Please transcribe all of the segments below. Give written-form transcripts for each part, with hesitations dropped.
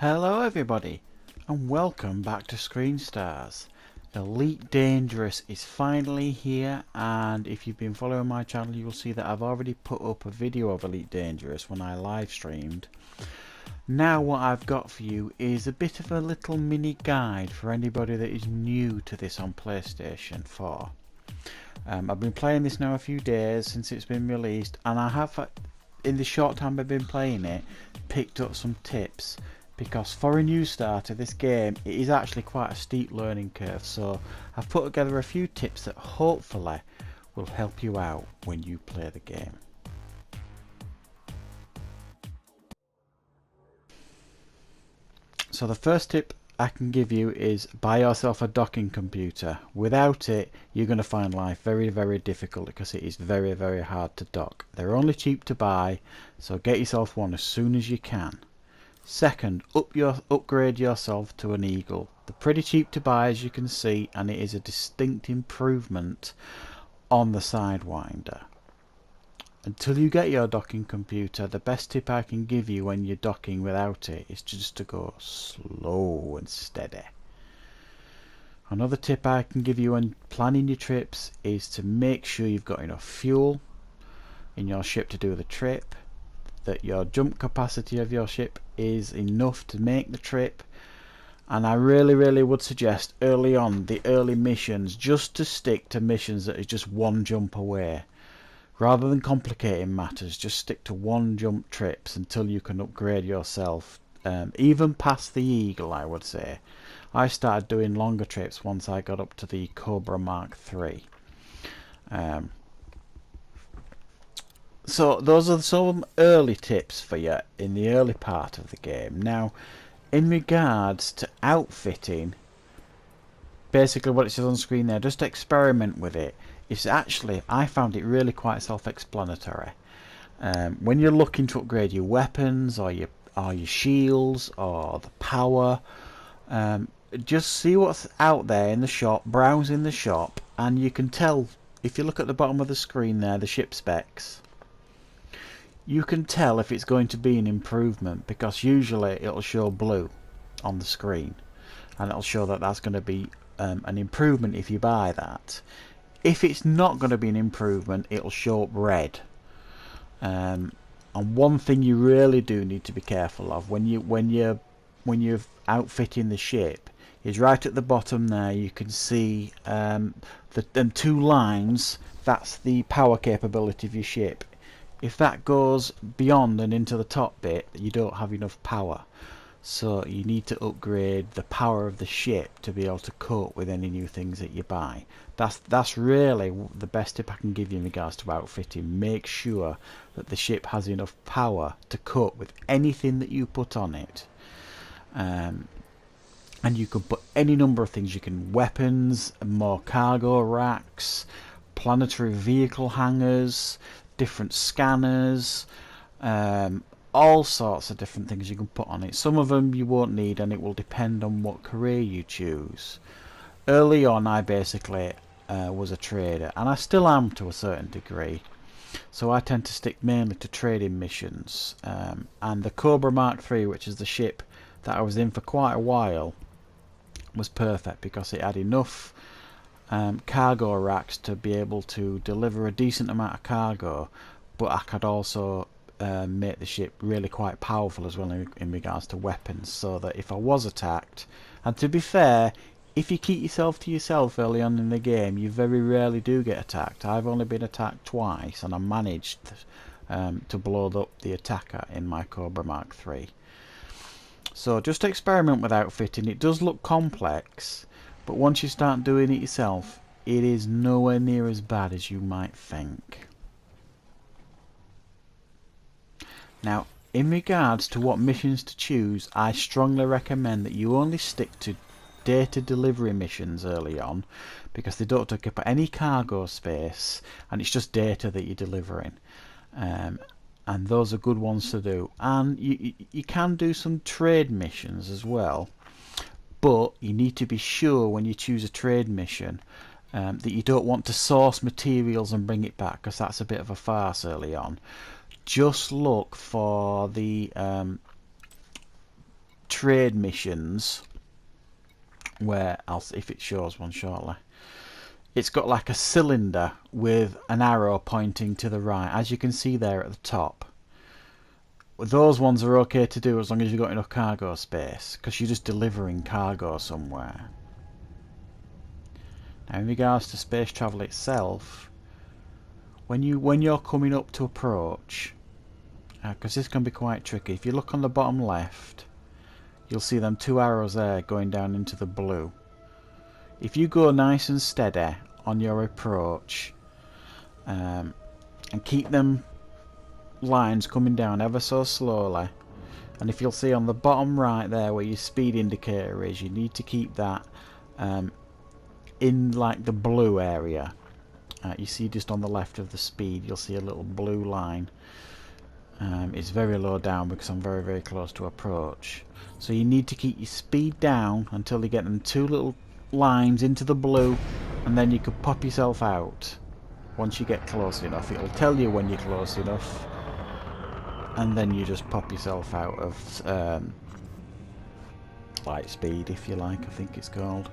Hello everybody and welcome back to Screen Stars. Elite Dangerous is finally here, and if you've been following my channel you will see that I've already put up a video of Elite Dangerous when I live streamed. Now what I've got for you is a bit of a little mini guide for anybody that is new to this on PlayStation 4. I've been playing this now a few days since it's been released, and I have, in the short time I've been playing it, picked up some tips. Because for a new starter, this game, it is actually quite a steep learning curve, so I've put together a few tips that hopefully will help you out when you play the game. So the first tip I can give you is buy yourself a docking computer. Without it, you're going to find life very, very difficult because it is very, very hard to dock. They're only cheap to buy, so get yourself one as soon as you can. Second, upgrade yourself to an Eagle. They're pretty cheap to buy, as you can see, and it is a distinct improvement on the Sidewinder. Until you get your docking computer, the best tip I can give you when you're docking without it is just to go slow and steady. Another tip I can give you when planning your trips is to make sure you've got enough fuel in your ship to do the trip, that your jump capacity of your ship is enough to make the trip, and I really would suggest early on, the early missions, just to stick to missions that is just one jump away. Rather than complicating matters, just stick to one jump trips until you can upgrade yourself, even past the Eagle. I would say I started doing longer trips once I got up to the Cobra Mark III. So those are some early tips for you in the early part of the game. Now, in regards to outfitting, basically what it says on screen there, just experiment with it. It's actually, I found it really quite self-explanatory. When you're looking to upgrade your weapons or your shields or the power, just see what's out there in the shop, browse in the shop, and you can tell, if you look at the bottom of the screen there, the ship specs, you can tell if it's going to be an improvement, because usually it'll show blue on the screen and it'll show that that's going to be an improvement if you buy that. If it's not going to be an improvement, it'll show up red. And one thing you really do need to be careful of when you're outfitting the ship is right at the bottom there. You can see them two lines. That's the power capability of your ship. If that goes beyond and into the top bit, you don't have enough power, so you need to upgrade the power of the ship to be able to cope with any new things that you buy. That's really the best tip I can give you in regards to outfitting. Make sure that the ship has enough power to cope with anything that you put on it. And you can put any number of things. You can weapons, more cargo racks, planetary vehicle hangars, different scanners, all sorts of different things you can put on it. Some of them you won't need, and it will depend on what career you choose. Early on I basically was a trader, and I still am to a certain degree, so I tend to stick mainly to trading missions, and the Cobra Mark III, which is the ship that I was in for quite a while, was perfect because it had enough cargo racks to be able to deliver a decent amount of cargo, but I could also make the ship really quite powerful as well in regards to weapons, so that if I was attacked, and to be fair, if you keep yourself to yourself early on in the game, you very rarely do get attacked. I've only been attacked twice, and I managed to blow up the attacker in my Cobra Mark III. So just experiment with outfitting. It does look complex, but once you start doing it yourself, it is nowhere near as bad as you might think. Now, in regards to what missions to choose, I strongly recommend that you only stick to data delivery missions early on, because they don't take up any cargo space and it's just data that you're delivering. And those are good ones to do. And you can do some trade missions as well, but you need to be sure when you choose a trade mission that you don't want to source materials and bring it back, because that's a bit of a farce early on. Just look for the trade missions, where I'll see if it shows one shortly. It's got like a cylinder with an arrow pointing to the right, as you can see there at the top. Those ones are okay to do as long as you've got enough cargo space, because you're just delivering cargo somewhere. Now, in regards to space travel itself, when you're coming up to approach, because this can be quite tricky. If you look on the bottom left, you'll see them two arrows there going down into the blue. If you go nice and steady on your approach, and keep them lines coming down ever so slowly, and if you'll see on the bottom right there where your speed indicator is, you need to keep that in like the blue area. You see just on the left of the speed, you'll see a little blue line. It's very low down because I'm very, very close to approach. So you need to keep your speed down until you get them two little lines into the blue, and then you could pop yourself out once you get close enough. It'll tell you when you're close enough, and then you just pop yourself out of light speed, if you like, I think it's called.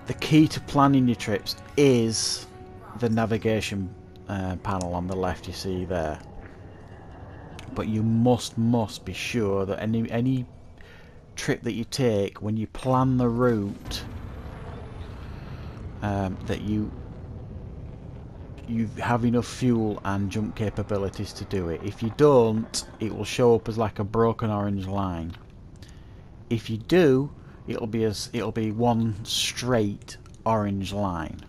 The key to planning your trips is the navigation panel on the left you see there. But you must be sure that any trip that you take, when you plan the route, that you have enough fuel and jump capabilities to do it. If you don't, it will show up as like a broken orange line. If you do, it'll be one straight orange line.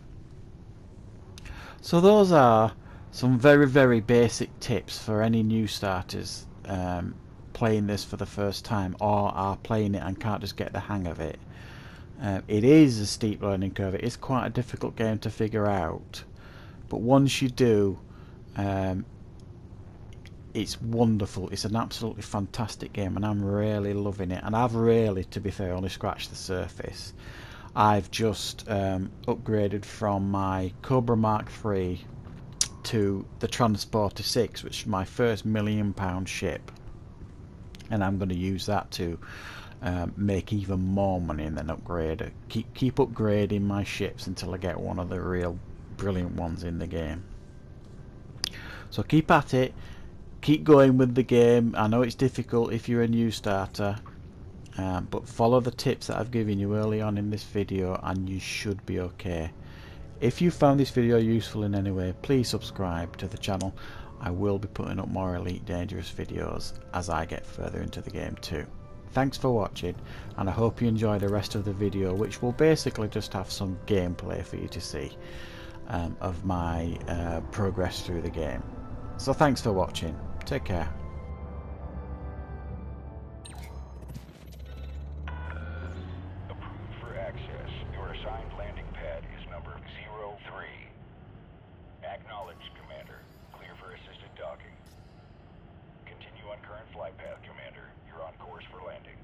So those are some very, very basic tips for any new starters playing this for the first time, or are playing it and can't just get the hang of it. It is a steep learning curve. It is quite a difficult game to figure out, but once you do, it's wonderful. It's an absolutely fantastic game, and I'm really loving it. And I've really, to be fair, only scratched the surface. I've just upgraded from my Cobra Mark III to the Transporter 6, which is my first £1 million ship, and I'm going to use that to make even more money and then upgrade. Keep upgrading my ships until I get one of the real brilliant ones in the game. So keep at it. Keep going with the game. I know it's difficult if you're a new starter, but follow the tips that I've given you early on in this video and you should be okay. If you found this video useful in any way, please subscribe to the channel. I will be putting up more Elite Dangerous videos as I get further into the game too. Thanks for watching, and I hope you enjoy the rest of the video, which will basically just have some gameplay for you to see of my progress through the game. So thanks for watching. Take care. Approved for access. Your assigned landing pad is number 03. Acknowledged, Commander. Clear for assisted docking. Continue on current flight path, Commander. You're on course for landing.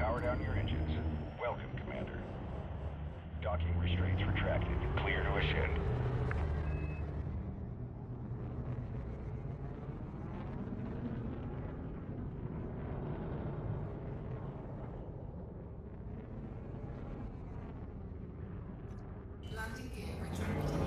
Power down your engines. Welcome, Commander. Docking restraints retracted. Clear to ascend. Landing gear retracted.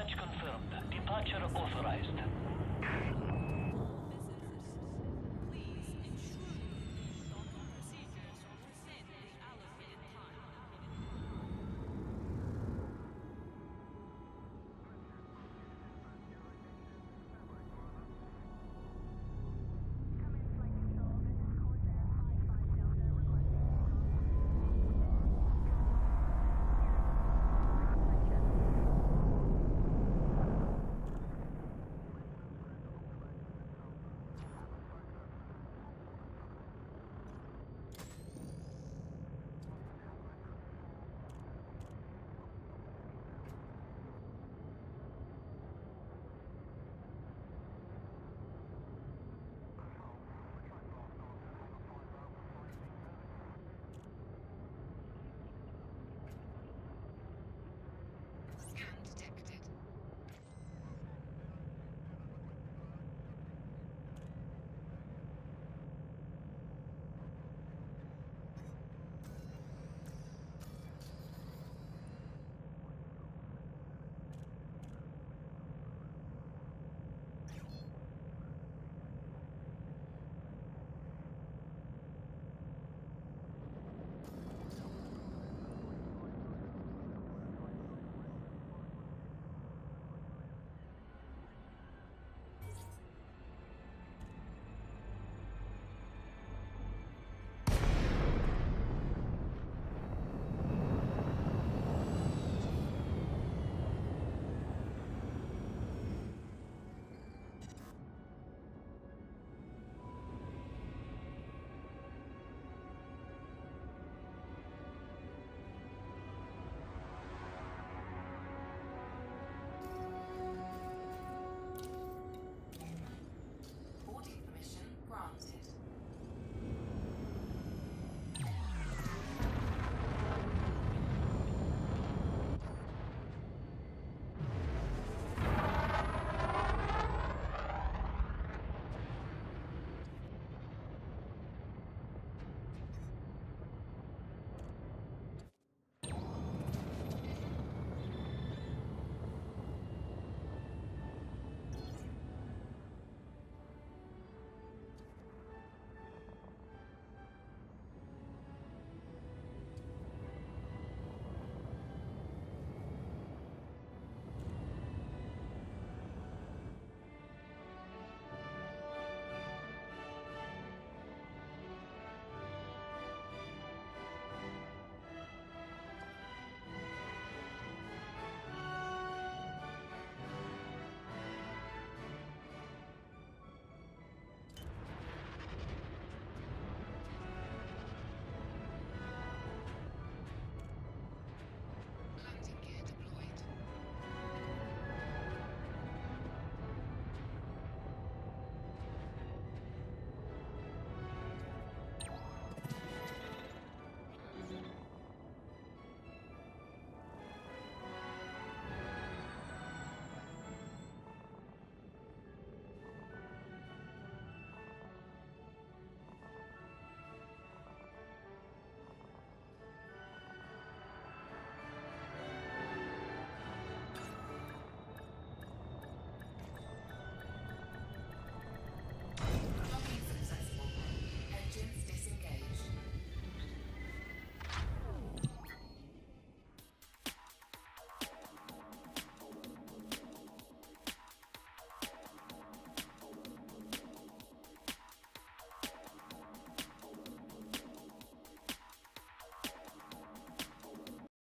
Dispatch confirmed. Departure authorized.